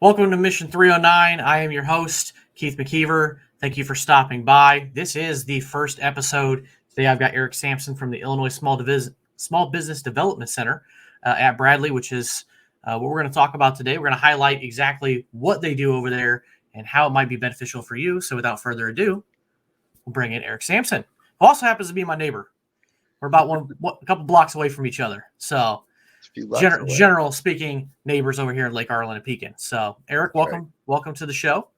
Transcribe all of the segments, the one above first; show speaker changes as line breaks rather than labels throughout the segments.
Welcome to Mission 309. I am your host, Keith McKeever. Thank you for stopping by. This is the first episode. Today I've got Eric Sampson from the Illinois Small Business Development Center at Bradley, which is what we're going to talk about today. We're going to highlight exactly what they do over there and how it might be beneficial for you. So without further ado, we'll bring in Eric Sampson, who also happens to be my neighbor. We're about a couple blocks away from each other. So general speaking, neighbors over here in Lake Arlen and Pekin. So, Eric, welcome to the show.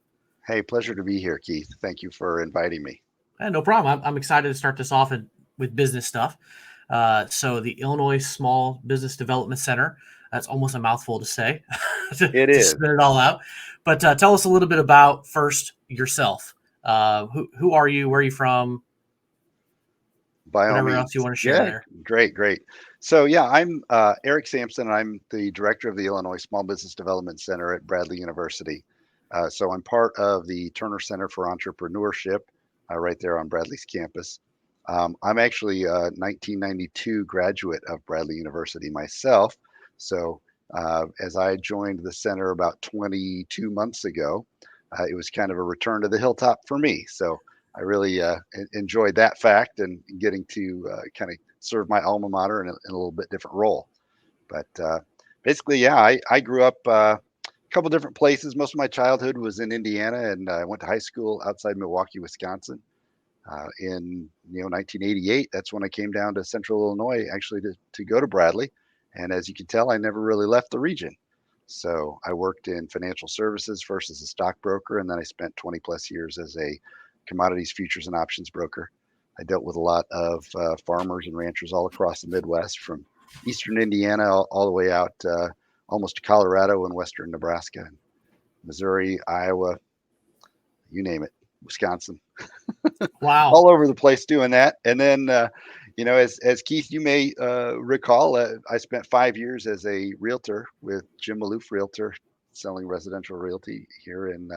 Hey, pleasure to be here, Keith. Thank you for inviting me.
No problem. I'm excited to start this off with business stuff. So, the Illinois Small Business Development Center. That's almost a mouthful to say.
It is.
Spit it all out. But tell us a little bit about first yourself. Who are you? Where are you from?
By all
Whatever
means.
else you want to share there.
Great. So I'm Eric Sampson. I'm the director of the Illinois Small Business Development Center at Bradley University. So I'm part of the Turner Center for Entrepreneurship right there on Bradley's campus. I'm actually a 1992 graduate of Bradley University myself. So as I joined the center about 22 months ago, it was kind of a return to the hilltop for me. So I really enjoyed that fact and getting to kind of serve my alma mater in a little bit different role. But basically, I grew up a couple different places. Most of my childhood was in Indiana, and I went to high school outside Milwaukee, Wisconsin. In 1988, that's when I came down to Central Illinois actually to go to Bradley. And as you can tell, I never really left the region. So I worked in financial services first as a stockbroker, and then I spent 20 plus years as a commodities, futures, and options broker. I dealt with a lot of farmers and ranchers all across the Midwest, from eastern Indiana all the way out almost to Colorado and western Nebraska, Missouri, Iowa, you name it, Wisconsin.
Wow.
All over the place doing that. And then, as Keith, you may recall, I spent 5 years as a realtor with Jim Maloof Realtor, selling residential realty here in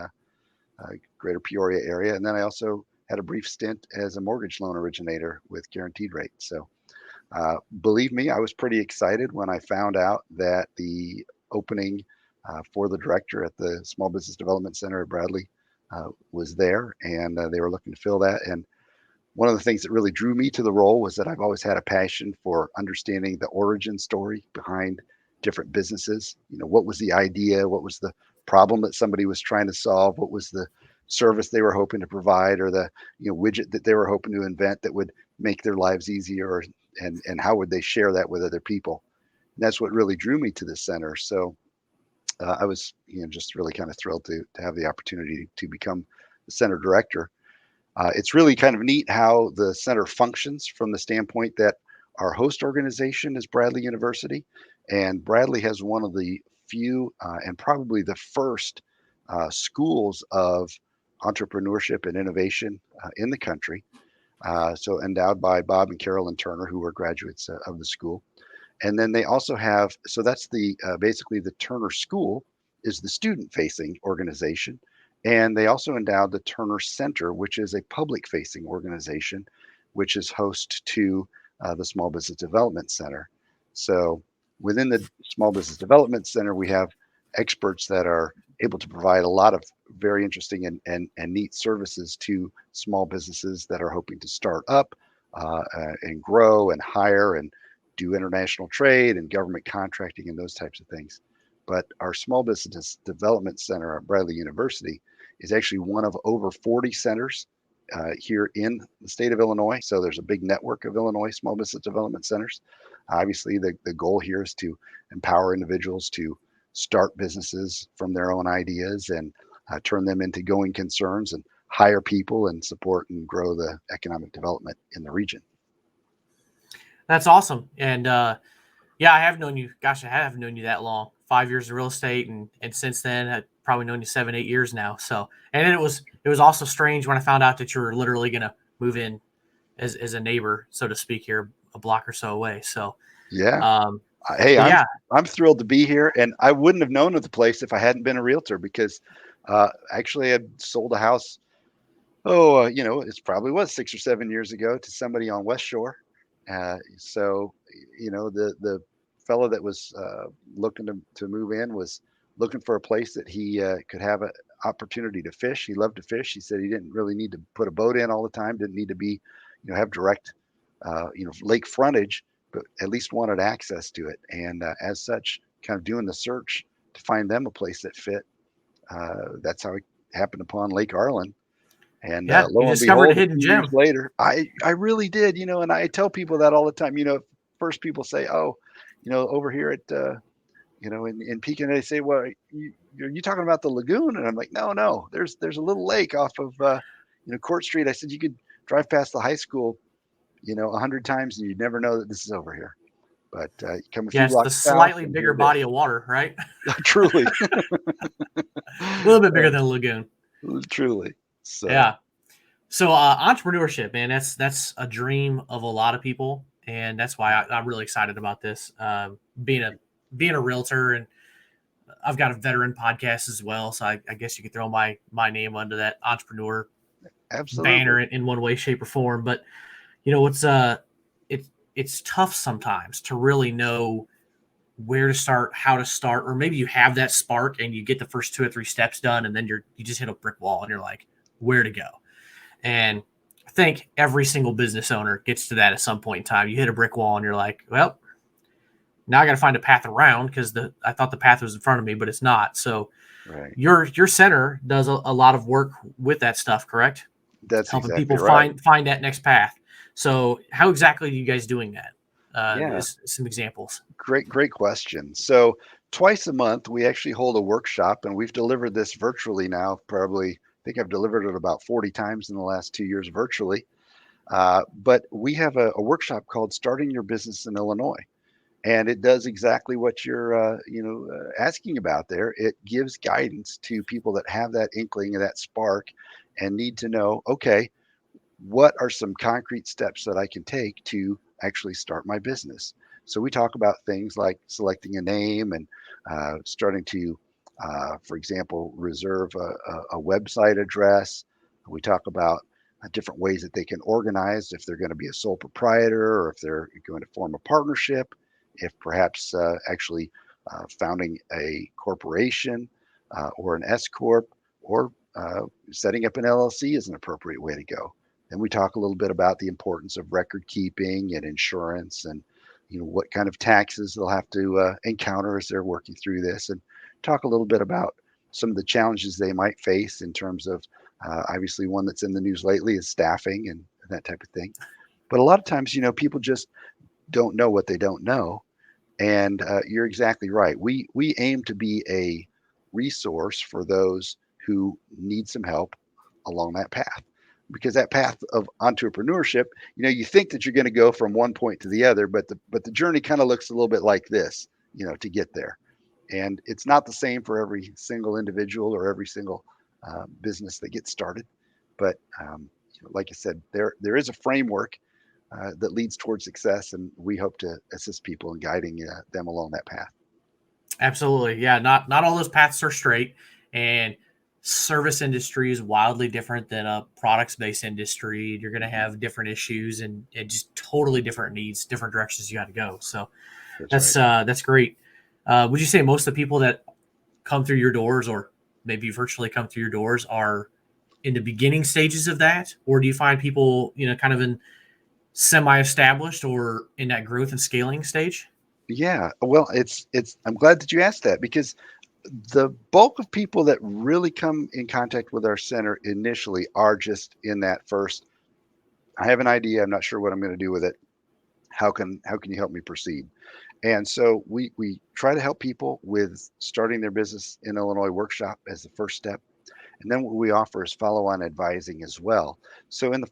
Greater Peoria area. And then I also had a brief stint as a mortgage loan originator with Guaranteed Rate. So believe me, I was pretty excited when I found out that the opening for the director at the Small Business Development Center at Bradley was there, and they were looking to fill that. And one of the things that really drew me to the role was that I've always had a passion for understanding the origin story behind different businesses. What was the idea? What was the problem that somebody was trying to solve? What was the service they were hoping to provide, or the widget that they were hoping to invent that would make their lives easier, and how would they share that with other people? And that's what really drew me to the center. So I was just really kind of thrilled to have the opportunity to become the center director. It's really kind of neat how the center functions from the standpoint that our host organization is Bradley University, and Bradley has one of the few and probably the first schools of entrepreneurship and innovation in the country. So endowed by Bob and Carolyn Turner, who were graduates of the school. And then they also have, so that's the basically the Turner School is the student-facing organization. And they also endowed the Turner Center, which is a public-facing organization, which is host to the Small Business Development Center. So within the Small Business Development Center, we have experts that are able to provide a lot of very interesting and neat services to small businesses that are hoping to start up and grow and hire and do international trade and government contracting and those types of things. But our Small Business Development Center at Bradley University is actually one of over 40 centers here in the state of Illinois. So there's a big network of Illinois Small Business Development Centers. Obviously, the goal here is to empower individuals to start businesses from their own ideas and turn them into going concerns and hire people and support and grow the economic development in the region.
That's awesome. And I have known you. Gosh, I have known you that long. 5 years of real estate, and since then I've probably known you 7-8 years now. So, and then it was also strange when I found out that you were literally going to move in as a neighbor, so to speak, here a block or so away. So
hey, I'm thrilled to be here, and I wouldn't have known of the place if I hadn't been a realtor, because actually I sold a house. It probably was 6 or 7 years ago to somebody on West Shore. So the fellow that was looking to move in was looking for a place that he could have an opportunity to fish. He loved to fish. He said he didn't really need to put a boat in all the time, didn't need to be, have direct, lake frontage, but at least wanted access to it. And as such, kind of doing the search to find them a place that fit. That's how he happened upon Lake Arlen. And
Yeah, you
lo and
discovered a
behold, a
hidden
few years
gem.
later, I really did, and I tell people that all the time. First people say, "Oh, over here at in Pekin," they say, "Well, are you talking about the lagoon?" And I'm like, "No, no. There's a little lake off of Court Street." I said, "You could drive past the high school, 100 times, and you'd never know that this is over here. But you come a few
Yes, the
blocks south,
slightly
and
bigger
here it
body
is."
of water, right?
Truly,
A little bit bigger than a lagoon.
truly. So
Yeah. So entrepreneurship, man, that's a dream of a lot of people, and that's why I'm really excited about this. Being a realtor, and I've got a veteran podcast as well, so I guess you could throw my name under that entrepreneur
absolutely.
banner in one way, shape, or form. But it's it's tough sometimes to really know where to start, how to start, or maybe you have that spark and you get the first 2 or 3 steps done, and then you just hit a brick wall and you're like, where to go? And I think every single business owner gets to that at some point in time. You hit a brick wall and you're like, well, now I got to find a path around because I thought the path was in front of me, but it's not. So
Right.
your center does a lot of work with that stuff, correct?
That's
Helping
exactly
people
right.
find that next path. So how exactly are you guys doing that?
Yeah.
Is some examples.
Great question. So twice a month, we actually hold a workshop, and we've delivered this virtually now. Probably, I think I've delivered it about 40 times in the last 2 years virtually. But we have a workshop called "Starting Your Business in Illinois," and it does exactly what you're, asking about there. It gives guidance to people that have that inkling and that spark, and need to know, okay, what are some concrete steps that I can take to actually start my business? So we talk about things like selecting a name and starting to, for example, reserve a website address. We talk about different ways that they can organize if they're going to be a sole proprietor or if they're going to form a partnership, if perhaps actually founding a corporation or an S corp, or setting up an LLC is an appropriate way to go. Then we talk a little bit about the importance of record keeping and insurance, and what kind of taxes they'll have to encounter as they're working through this, and talk a little bit about some of the challenges they might face in terms of, obviously, one that's in the news lately is staffing and that type of thing. But a lot of times, people just don't know what they don't know, and you're exactly right. We aim to be a resource for those who need some help along that path, because that path of entrepreneurship, you think that you're going to go from one point to the other, but the journey kind of looks a little bit like this, to get there. And it's not the same for every single individual or every single business that gets started. But like I said, there is a framework that leads towards success, and we hope to assist people in guiding them along that path.
Absolutely. Yeah. Not all those paths are straight, and service industry is wildly different than a products based industry. You're going to
Mhm.
have different issues and just totally different needs, different directions you got to go. So
That's right.
that's great. Would you say most of the people that come through your doors, or maybe virtually come through your doors, are in the beginning stages of that? Or do you find people, kind of in semi established or in that growth and scaling stage?
Yeah. Well, it's. I'm glad that you asked that, because the bulk of people that really come in contact with our center initially are just in that first, I have an idea, I'm not sure what I'm going to do with it. How can you help me proceed? And so we try to help people with starting their business in Illinois workshop as the first step. And then what we offer is follow-on advising as well. So in the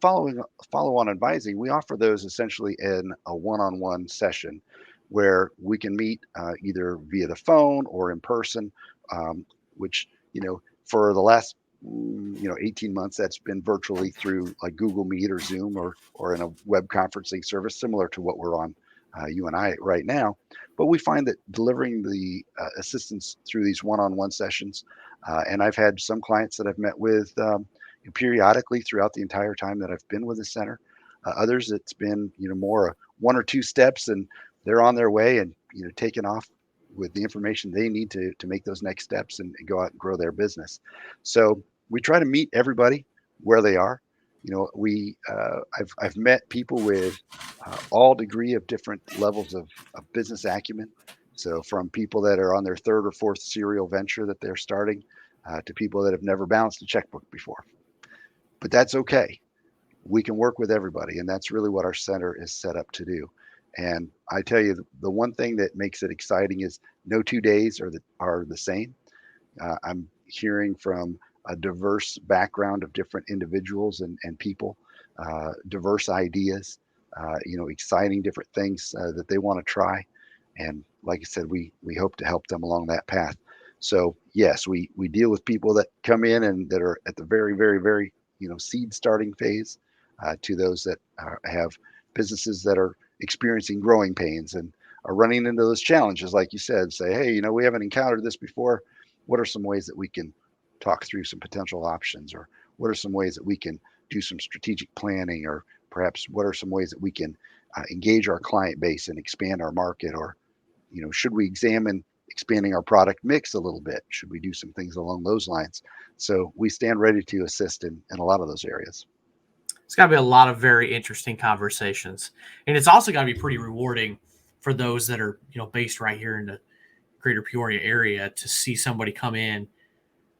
follow-on advising, we offer those essentially in a one-on-one session where we can meet either via the phone or in person, which, for the last 18 months, that's been virtually through like Google Meet or Zoom, or in a web conferencing service similar to what we're on, you and I right now. But we find that delivering the assistance through these one-on-one sessions, and I've had some clients that I've met with periodically throughout the entire time that I've been with the center. Others, it's been more one or two steps, and they're on their way and taking off with the information they need to make those next steps and go out and grow their business. So we try to meet everybody where they are. I've met people with all degree of different levels of business acumen. So from people that are on their third or fourth serial venture that they're starting, to people that have never balanced a checkbook before. But that's okay. We can work with everybody, and that's really what our center is set up to do. And I tell you, the one thing that makes it exciting is no 2 days are the same. I'm hearing from a diverse background of different individuals and people, diverse ideas, exciting different things that they want to try. And like I said, we hope to help them along that path. So yes, we deal with people that come in and that are at the very, very, very, seed starting phase, to those that have businesses that are experiencing growing pains and are running into those challenges, like you said. Say, hey, we haven't encountered this before. What are some ways that we can talk through some potential options, or what are some ways that we can do some strategic planning, or perhaps what are some ways that we can engage our client base and expand our market, or should we examine expanding our product mix a little bit? Should we do some things along those lines? So we stand ready to assist in a lot of those areas.
It's got to be a lot of very interesting conversations, and it's also got to be pretty rewarding for those that are based right here in the Greater Peoria area to see somebody come in.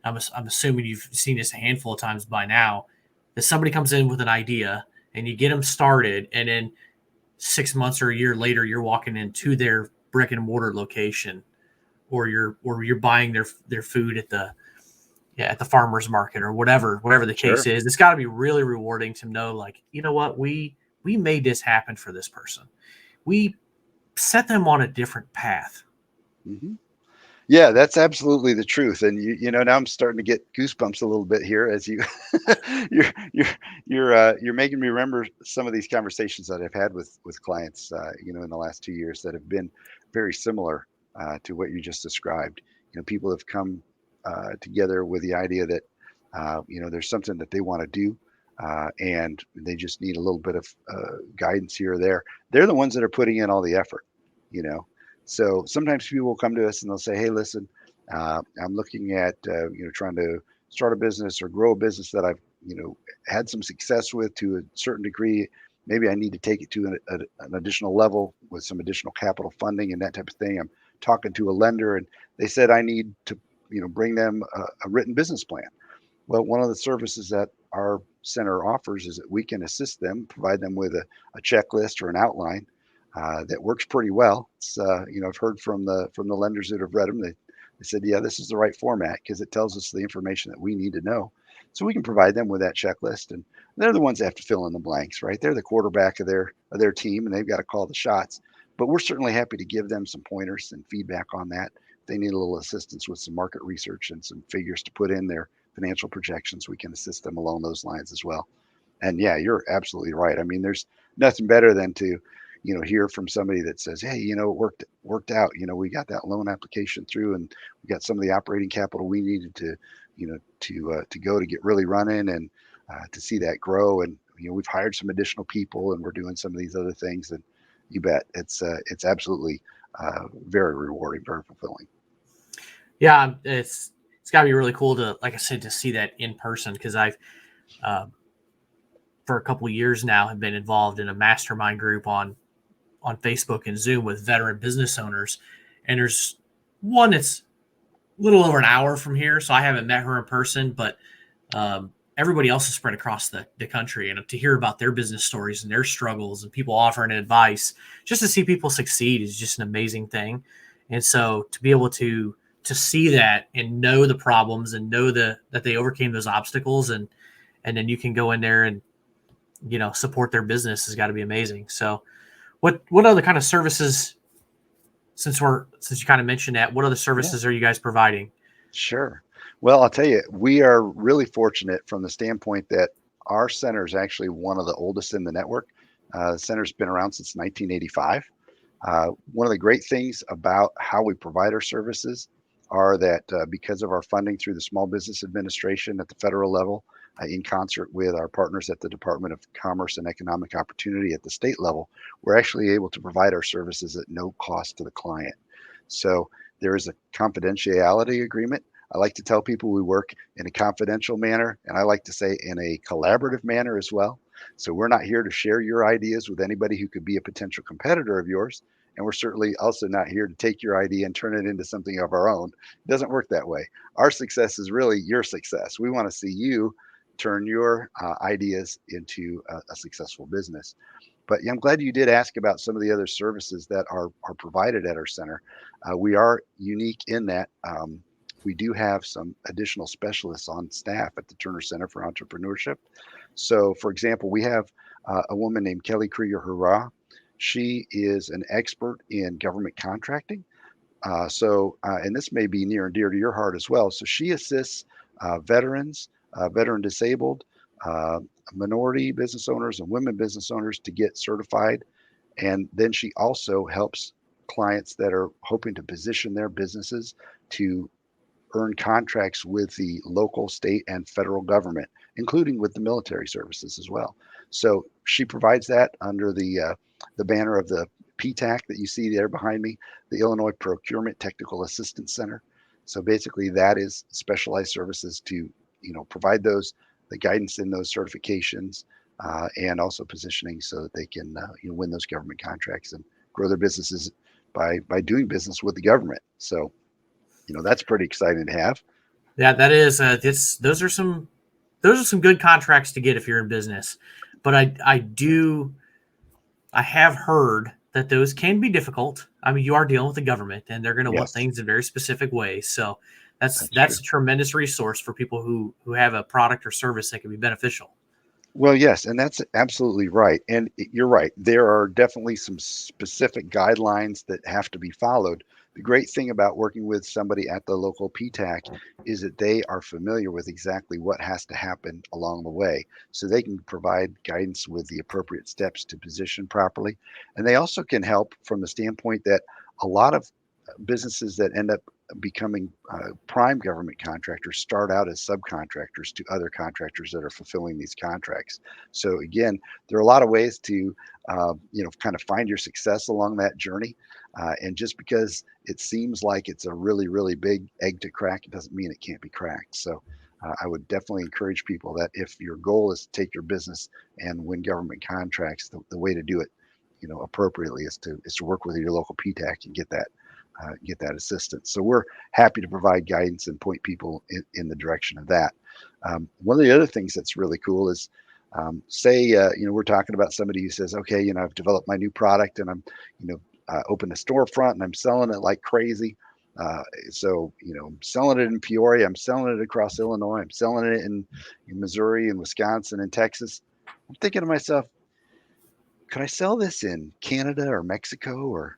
I'm assuming you've seen this a handful of times by now, that somebody comes in with an idea and you get them started, and then 6 months or a year later, you're walking into their brick and mortar location, or you're buying their food at the farmer's market, or whatever the case
Sure.
is. It's got to be really rewarding to know, like, you know what, we made this happen for this person. We set them on a different path.
hmm Yeah, that's absolutely the truth. And now I'm starting to get goosebumps a little bit here as you you're you're making me remember some of these conversations that I've had with clients, in the last 2 years that have been very similar to what you just described. People have come together with the idea that there's something that they want to do, and they just need a little bit of guidance here or there. They're the ones that are putting in all the effort, you know. So sometimes people will come to us and they'll say, "Hey, listen, I'm looking at trying to start a business or grow a business that I've had some success with to a certain degree. Maybe I need to take it to an additional level with some additional capital funding and that type of thing. I'm talking to a lender, and they said I need to bring them a written business plan. Well, one of the services that our center offers is that we can assist them, provide them with a checklist or an outline that works pretty well. It's I've heard from the lenders that have read them. They said, yeah, this is the right format because it tells us the information that we need to know. So we can provide them with that checklist, and they're the ones that have to fill in the blanks, right? They're the quarterback of their team, and they've got to call the shots. But we're certainly happy to give them some pointers and feedback on that. If they need a little assistance with some market research and some figures to put in their financial projections, we can assist them along those lines as well. And yeah, you're absolutely right. I mean, there's nothing better than to, hear from somebody that says, hey, it worked out. We got that loan application through, and we got some of the operating capital we needed to, to go to get really running, and to see that grow. And we've hired some additional people, and we're doing some of these other things. And you bet it's absolutely very rewarding, very fulfilling.
Yeah, it's got to be really cool to, like I said, to see that in person, because I've for a couple of years now have been involved in a mastermind group on Facebook and Zoom with veteran business owners, and there's one that's a little over an hour from here, so I haven't met her in person, but everybody else is spread across the country, and to hear about their business stories and their struggles and people offering advice, just to see people succeed is just an amazing thing. And so to be able to see that and know the problems and know that they overcame those obstacles, and then you can go in there and support their business, has got to be amazing. So what other kind of services, since you kind of mentioned that, what other
Yeah.
services are you guys providing?
Sure. Well, I'll tell you, we are really fortunate from the standpoint that our center is actually one of the oldest in the network. The center's been around since 1985. One of the great things about how we provide our services are that because of our funding through the Small Business Administration at the federal level, in concert with our partners at the Department of Commerce and Economic Opportunity at the state level, we're actually able to provide our services at no cost to the client. So There is a confidentiality agreement. I like to tell people we work in a confidential manner, and I like to say in a collaborative manner as well. So we're not here to share your ideas with anybody who could be a potential competitor of yours. And we're certainly also not here to take your idea and turn it into something of our own. It doesn't work that way. Our success is really your success. We want to see you turn your ideas into a successful business. But yeah, I'm glad you did ask about some of the other services that are provided at our center. We are unique in that we do have some additional specialists on staff at the Turner Center for Entrepreneurship. So, for example, we have a woman named Kelly Krieger Hurrah. She is an expert in government contracting. And this may be near and dear to your heart as well. So she assists veterans, veteran disabled, uh, minority business owners, and women business owners to get certified. And then she also helps clients that are hoping to position their businesses to earn contracts with the local, state, and federal government, including with the military services as well. So she provides that under the banner of the PTAC that you see there behind me, the Illinois Procurement Technical Assistance Center. So basically, that is specialized services to provide the guidance in those certifications, and also positioning so that they can win those government contracts and grow their businesses by doing business with the government. So that's pretty exciting to have.
Yeah, that is. Those are some good contracts to get if you're in business. But I have heard that those can be difficult. I mean, you are dealing with the government, and they're going to want
Yes,
things in very specific ways. So
that's true.
that's a tremendous resource for people who have a product or service that can be beneficial.
Well, yes, and that's absolutely right. And you're right. There are definitely some specific guidelines that have to be followed. The great thing about working with somebody at the local PTAC is that they are familiar with exactly what has to happen along the way. So they can provide guidance with the appropriate steps to position properly. And they also can help from the standpoint that a lot of businesses that end up becoming prime government contractors start out as subcontractors to other contractors that are fulfilling these contracts. So again, there are a lot of ways to kind of find your success along that journey. And just because it seems like it's a really, really big egg to crack, it doesn't mean it can't be cracked. So I would definitely encourage people that if your goal is to take your business and win government contracts, the way to do it, appropriately is to work with your local PTAC and get that assistance. So we're happy to provide guidance and point people in the direction of that. One of the other things that's really cool is, say, we're talking about somebody who says, okay, I've developed my new product and I'm, opened a storefront and I'm selling it like crazy. I'm selling it in Peoria, I'm selling it across Illinois, I'm selling it in Missouri and Wisconsin and Texas. I'm thinking to myself, could I sell this in Canada or Mexico or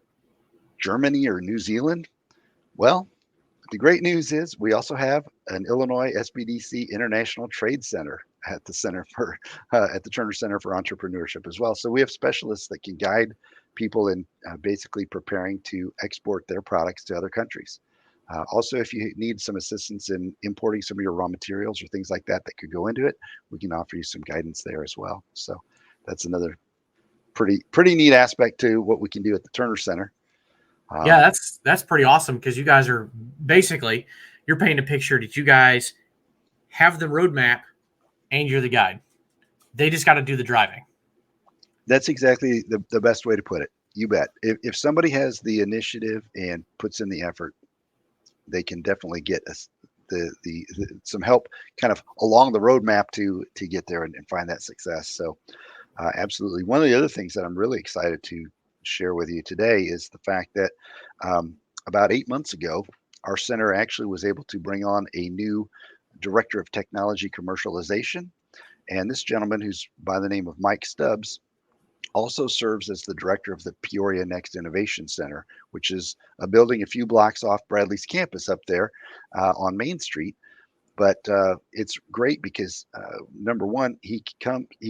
Germany or New Zealand? Well, the great news is we also have an Illinois SBDC International Trade Center at the at the Turner Center for Entrepreneurship as well. So we have specialists that can guide people in basically preparing to export their products to other countries. Also, if you need some assistance in importing some of your raw materials or things like that that could go into it, we can offer you some guidance there as well. So that's another pretty neat aspect to what we can do at the Turner Center.
Yeah,
Um,
that's pretty awesome because you guys are basically you're painting a picture that you guys have the roadmap and you're the guide. They just got to do the driving.
That's exactly the best way to put it. You bet. If somebody has the initiative and puts in the effort, they can definitely get us some help kind of along the roadmap to get there and find that success. So absolutely. One of the other things that I'm really excited to share with you today is the fact that about 8 months ago, our center actually was able to bring on a new director of technology commercialization. And this gentleman, who's by the name of Mike Stubbs, also serves as the director of the Peoria Next Innovation Center, which is a building a few blocks off Bradley's campus up there on Main Street. But it's great because number one, he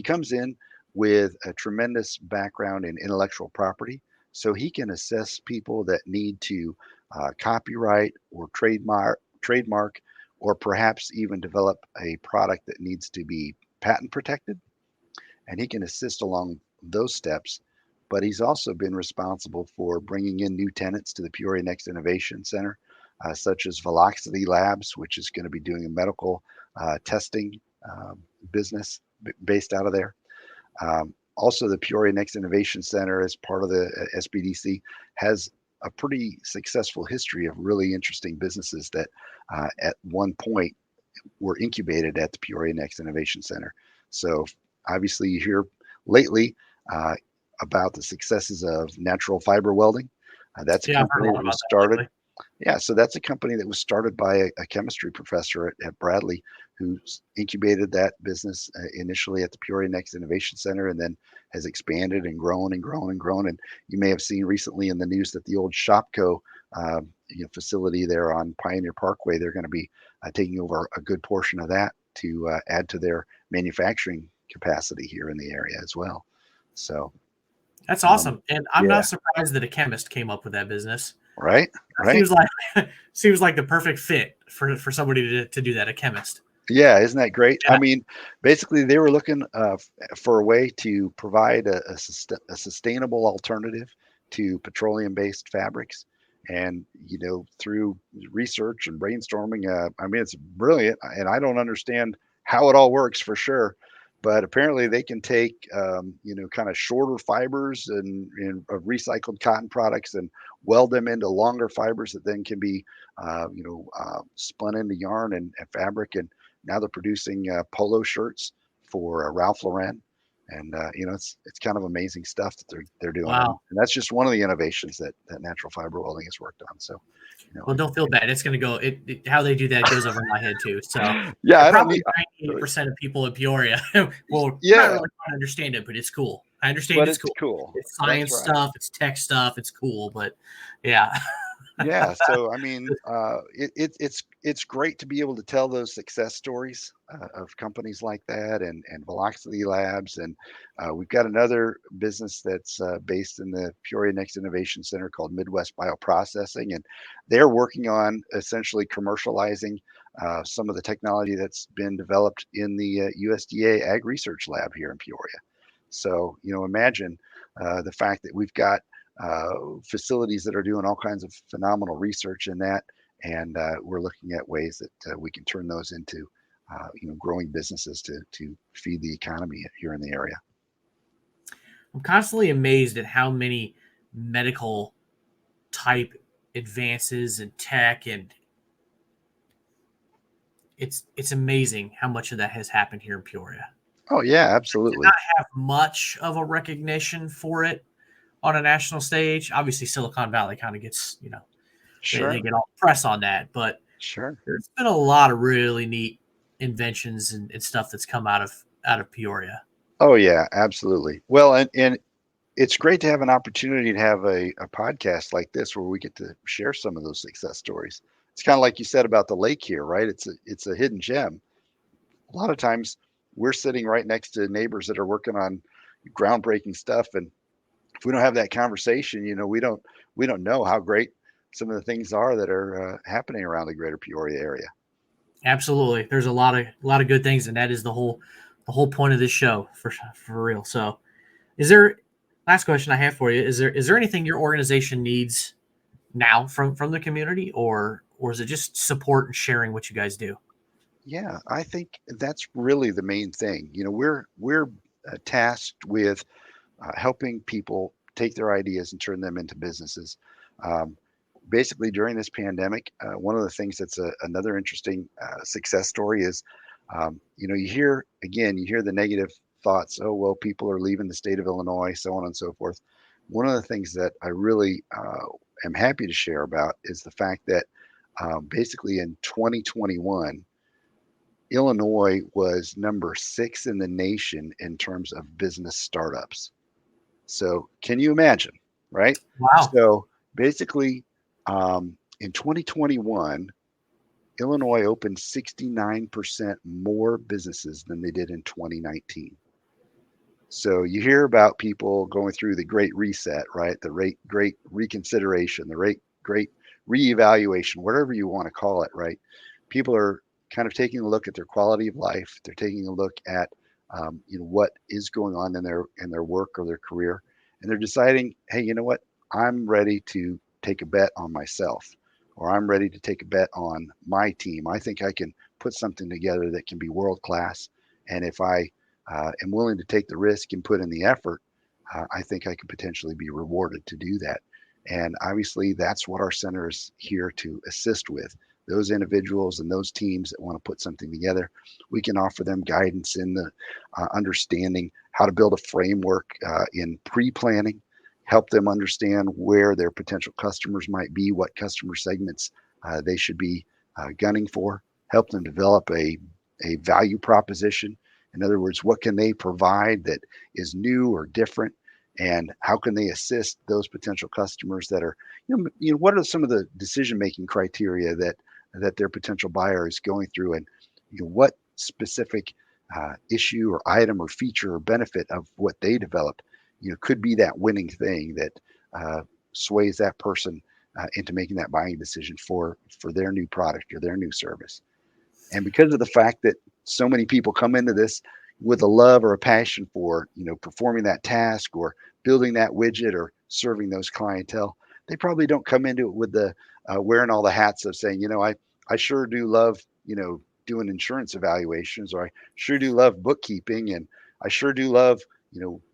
comes in with a tremendous background in intellectual property, so he can assess people that need to copyright or trademark, or perhaps even develop a product that needs to be patent protected, and he can assist along those steps but he's also been responsible for bringing in new tenants to the Peoria Next Innovation Center, such as Velocity Labs, which is going to be doing a medical testing business based out of there. Also, the Peoria Next Innovation Center, as part of the SBDC, has a pretty successful history of really interesting businesses that at one point were incubated at the Peoria Next Innovation Center. So obviously you hear lately about the successes of natural fiber welding. That's a
Yeah, I've heard a
company
lot
that
about
was
that
started.
lately.
Yeah, so that's a company that was started by a chemistry professor at Bradley, who incubated that business initially at the Peoria Next Innovation Center, and then has expanded and grown and grown and grown. And you may have seen recently in the news that the old Shopco facility there on Pioneer Parkway, they're going to be taking over a good portion of that to add to their manufacturing capacity here in the area as well. So
That's awesome, and I'm
yeah,
not surprised that a chemist came up with that business.
right,
That
right.
seems like the perfect fit for somebody to do that, a chemist.
Yeah, isn't that great? I
Yeah,
mean, basically, they were looking for a way to provide a sustainable alternative to petroleum-based fabrics. And, through research and brainstorming, I mean, it's brilliant. And I don't understand how it all works for sure. But apparently, they can take, kind of shorter fibers and of recycled cotton products and weld them into longer fibers that then can be, spun into yarn and fabric. And now they're producing polo shirts for Ralph Lauren, and it's kind of amazing stuff that they're doing, and
wow.
that's just one of the innovations that natural fiber welding has worked on. So,
Well, don't feel bad. It's gonna go. How they do that goes over my head too. So,
yeah,
and
I don't
probably
need,
98% of people in Peoria will not
yeah,
really quite understand it, but it's cool. I understand
but
it's
it's
cool.
cool.
It's
That's
science
right.
stuff. It's tech stuff. It's cool, but yeah,
Yeah, so I mean, it's great to be able to tell those success stories of companies like that, and Velocity Labs, and we've got another business that's based in the Peoria Next Innovation Center called Midwest Bioprocessing, and they're working on essentially commercializing some of the technology that's been developed in the USDA Ag Research Lab here in Peoria. So imagine the fact that we've got facilities that are doing all kinds of phenomenal research in that, and we're looking at ways that we can turn those into growing businesses to feed the economy here in the area.
I'm constantly amazed at how many medical type advances and tech, and it's amazing how much of that has happened here in Peoria.
Oh yeah,
To not
absolutely.
have much of a recognition for it on a national stage. Obviously, Silicon Valley kind of gets, they
Sure,
get all the press on that, but
sure.
there's been a lot of really neat inventions and stuff that's come out of Peoria.
Oh yeah, absolutely. Well, and it's great to have an opportunity to have a podcast like this where we get to share some of those success stories. It's kind of like you said about the lake here, right? It's a hidden gem. A lot of times we're sitting right next to neighbors that are working on groundbreaking stuff, and if we don't have that conversation, we don't know how great some of the things are that are happening around the Greater Peoria area.
Absolutely, there's a lot of good things, and that is the whole point of this show for real. So, is there last question I have for you? Is there anything your organization needs now from the community, or is it just support and sharing what you guys do?
Yeah, I think that's really the main thing. We're tasked with helping people take their ideas and turn them into businesses. Um, Basically, during this pandemic, one of the things that's another interesting success story is, you hear the negative thoughts. Oh, well, people are leaving the state of Illinois, so on and so forth. One of the things that I really am happy to share about is the fact that basically in 2021, Illinois was number 6 in the nation in terms of business startups. So can you imagine, right?
Wow.
So basically, in 2021, Illinois opened 69% more businesses than they did in 2019. So you hear about people going through the great reset, right? The great reconsideration, great reevaluation, whatever you want to call it, right? People are kind of taking a look at their quality of life. They're taking a look at what is going on in their work or their career, and they're deciding, hey, you know what? I'm ready to take a bet on myself, or I'm ready to take a bet on my team. I think I can put something together that can be world class. And if I am willing to take the risk and put in the effort, I think I could potentially be rewarded to do that. And obviously, that's what our center is here to assist with. Those individuals and those teams that want to put something together, we can offer them guidance in the understanding how to build a framework in pre-planning, help them understand where their potential customers might be, what customer segments they should be gunning for, help them develop a value proposition. In other words, what can they provide that is new or different, and how can they assist those potential customers that are, what are some of the decision-making criteria that their potential buyer is going through, and what specific issue or item or feature or benefit of what they develop, could be that winning thing that sways that person into making that buying decision for their new product or their new service. And because of the fact that so many people come into this with a love or a passion for, performing that task or building that widget or serving those clientele, they probably don't come into it with the wearing all the hats of saying, I sure do love, doing insurance evaluations, or I sure do love bookkeeping, and I sure do love,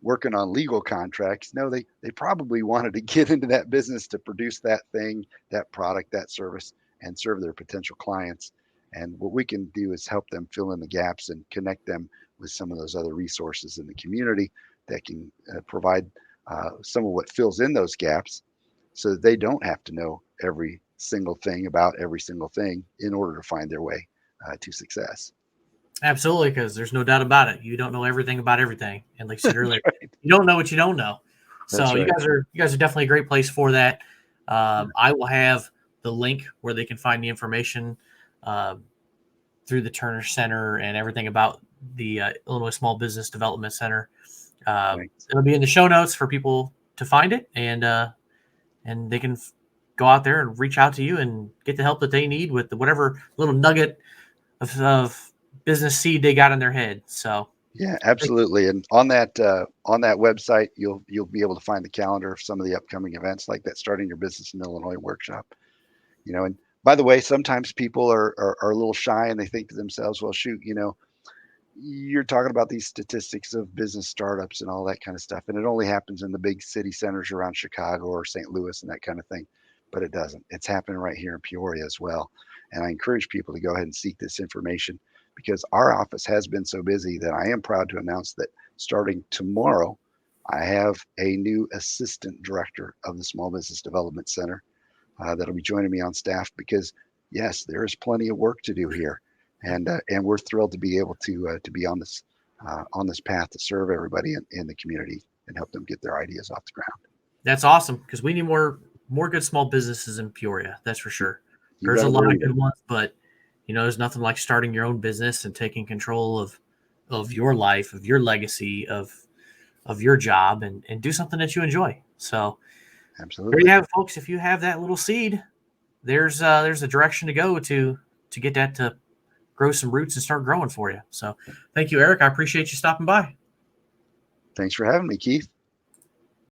working on legal contracts. No, they probably wanted to get into that business to produce that thing, that product, that service, and serve their potential clients. And what we can do is help them fill in the gaps and connect them with some of those other resources in the community that can provide some of what fills in those gaps, so that they don't have to know every single thing about every single thing in order to find their way to success.
Absolutely, because there's no doubt about it. You don't know everything about everything, and like you said earlier,
Right.
you don't know what you don't know.
That's
So
right.
you guys are definitely a great place for that. I will have the link where they can find the information uh, through the Turner Center and everything about the Illinois Small Business Development Center.
Thanks.
It'll be in the show notes for people to find it, and they can go out there and reach out to you and get the help that they need with whatever little nugget of business seed they got in their head. So
Yeah, absolutely. And on that website, you'll be able to find the calendar of some of the upcoming events, like that Starting Your Business in Illinois workshop. And by the way, sometimes people are a little shy and they think to themselves, well, shoot, you're talking about these statistics of business startups and all that kind of stuff, and it only happens in the big city centers around Chicago or St. Louis and that kind of thing. But it doesn't. It's happening right here in Peoria as well. And I encourage people to go ahead and seek this information, because our office has been so busy that I am proud to announce that starting tomorrow, I have a new assistant director of the Small Business Development Center that'll be joining me on staff, because yes, there is plenty of work to do here, and we're thrilled to be able to be on this path to serve everybody in the community and help them get their ideas off the ground.
that's awesome, because we need more good small businesses in Peoria. That's for sure.
You
There's
got
a
to
lot of
believe it.
good ones, but there's nothing like starting your own business and taking control of your life, of your legacy, of your job, and do something that you enjoy. So there you
Absolutely.
have it, folks. If you have that little seed, there's a direction to go to get that to grow some roots and start growing for you. So thank you, Eric. I appreciate you stopping by.
Thanks for having me, Keith.